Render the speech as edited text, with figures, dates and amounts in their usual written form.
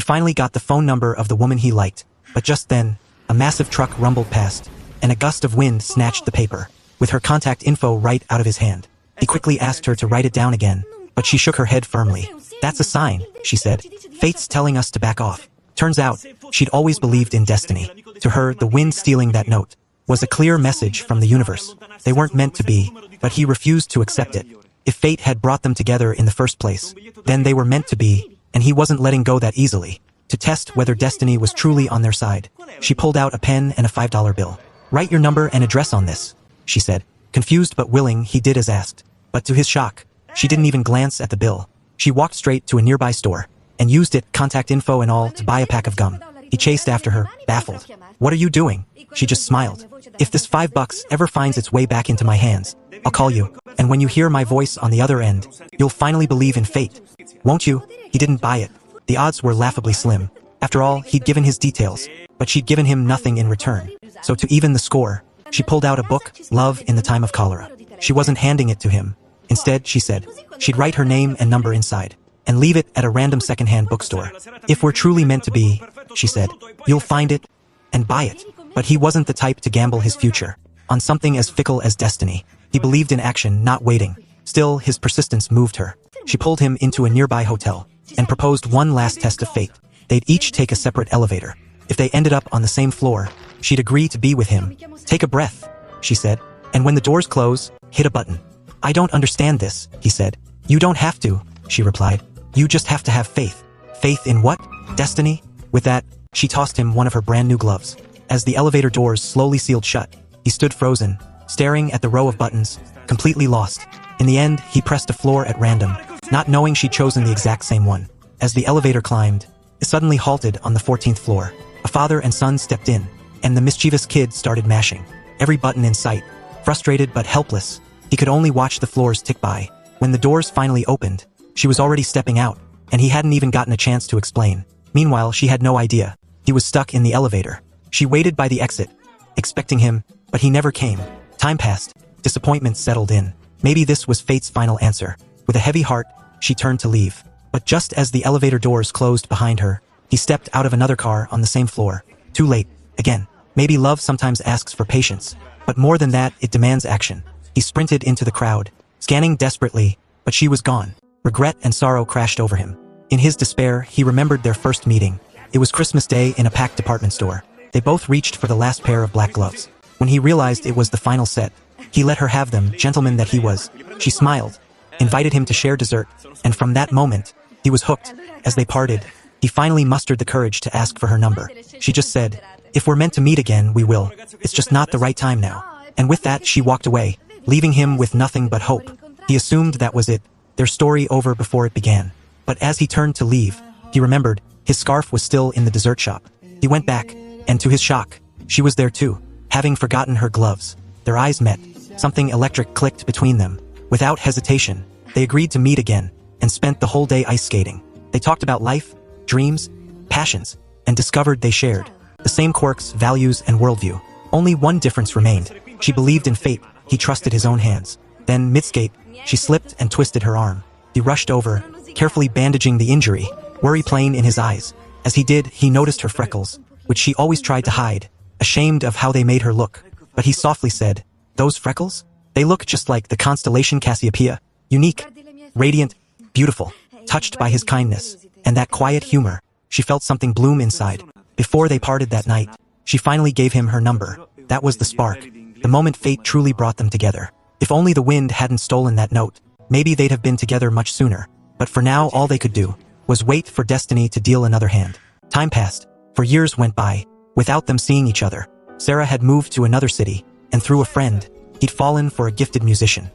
finally got the phone number of the woman he liked, but just then, a massive truck rumbled past, and a gust of wind snatched the paper, with her contact info right out of his hand. He quickly asked her to write it down again, but she shook her head firmly. "That's a sign," she said. "Fate's telling us to back off." Turns out, she'd always believed in destiny. To her, the wind stealing that note was a clear message from the universe. They weren't meant to be, but he refused to accept it. If fate had brought them together in the first place, then they were meant to be, and he wasn't letting go that easily. To test whether destiny was truly on their side, she pulled out a pen and a $5 bill. "Write your number and address on this," she said. Confused but willing, he did as asked. But to his shock, she didn't even glance at the bill. She walked straight to a nearby store, and used it, contact info and all, to buy a pack of gum. He chased after her, baffled. "What are you doing?" She just smiled. "If this $5 ever finds its way back into my hands, I'll call you, and when you hear my voice on the other end, you'll finally believe in fate. Won't you?" He didn't buy it. The odds were laughably slim. After all, he'd given his details, but she'd given him nothing in return. So to even the score, she pulled out a book, Love in the Time of Cholera. She wasn't handing it to him. Instead, she said, she'd write her name and number inside, and leave it at a random secondhand bookstore. "If we're truly meant to be," she said, "you'll find it and buy it." But he wasn't the type to gamble his future on something as fickle as destiny. He believed in action, not waiting. Still, his persistence moved her. She pulled him into a nearby hotel and proposed one last test of fate. They'd each take a separate elevator. If they ended up on the same floor, she'd agree to be with him. "Take a breath," she said, "and when the doors close, hit a button." "I don't understand this," he said. "You don't have to," she replied. "You just have to have faith." "Faith in what? Destiny?" With that, she tossed him one of her brand new gloves. As the elevator doors slowly sealed shut, he stood frozen, staring at the row of buttons, completely lost. In the end, he pressed a floor at random, not knowing she'd chosen the exact same one. As the elevator climbed, it suddenly halted on the 14th floor. A father and son stepped in, and the mischievous kid started mashing every button in sight. Frustrated but helpless, he could only watch the floors tick by. When the doors finally opened, she was already stepping out, and he hadn't even gotten a chance to explain. Meanwhile, she had no idea. He was stuck in the elevator. She waited by the exit, expecting him, but he never came. Time passed. Disappointment settled in. Maybe this was fate's final answer. With a heavy heart, she turned to leave. But just as the elevator doors closed behind her, he stepped out of another car on the same floor. Too late. Again. Maybe love sometimes asks for patience, but more than that, it demands action. He sprinted into the crowd, scanning desperately, but she was gone. Regret and sorrow crashed over him. In his despair, he remembered their first meeting. It was Christmas Day in a packed department store. They both reached for the last pair of black gloves. When he realized it was the final set, he let her have them, gentleman that he was. She smiled, invited him to share dessert, and from that moment, he was hooked. As they parted, he finally mustered the courage to ask for her number. She just said, "If we're meant to meet again, we will. It's just not the right time now." And with that, she walked away, leaving him with nothing but hope. He assumed that was it, their story over before it began. But as he turned to leave, he remembered his scarf was still in the dessert shop. He went back, and to his shock, she was there too, having forgotten her gloves. Their eyes met. Something electric clicked between them. Without hesitation, they agreed to meet again, and spent the whole day ice skating. They talked about life, dreams, passions, and discovered they shared the same quirks, values, and worldview. Only one difference remained. She believed in fate, he trusted his own hands. Then, mid-skate, she slipped and twisted her arm. He rushed over, carefully bandaging the injury, worry plain in his eyes. As he did, he noticed her freckles, which she always tried to hide, ashamed of how they made her look. But he softly said, "Those freckles? They look just like the constellation Cassiopeia. Unique, radiant, beautiful." Touched by his kindness, and that quiet humor, she felt something bloom inside. Before they parted that night, she finally gave him her number. That was the spark, the moment fate truly brought them together. If only the wind hadn't stolen that note, maybe they'd have been together much sooner. But for now, all they could do was wait for destiny to deal another hand. Time passed. For years went by, without them seeing each other. Sarah had moved to another city, and through a friend, he'd fallen for a gifted musician.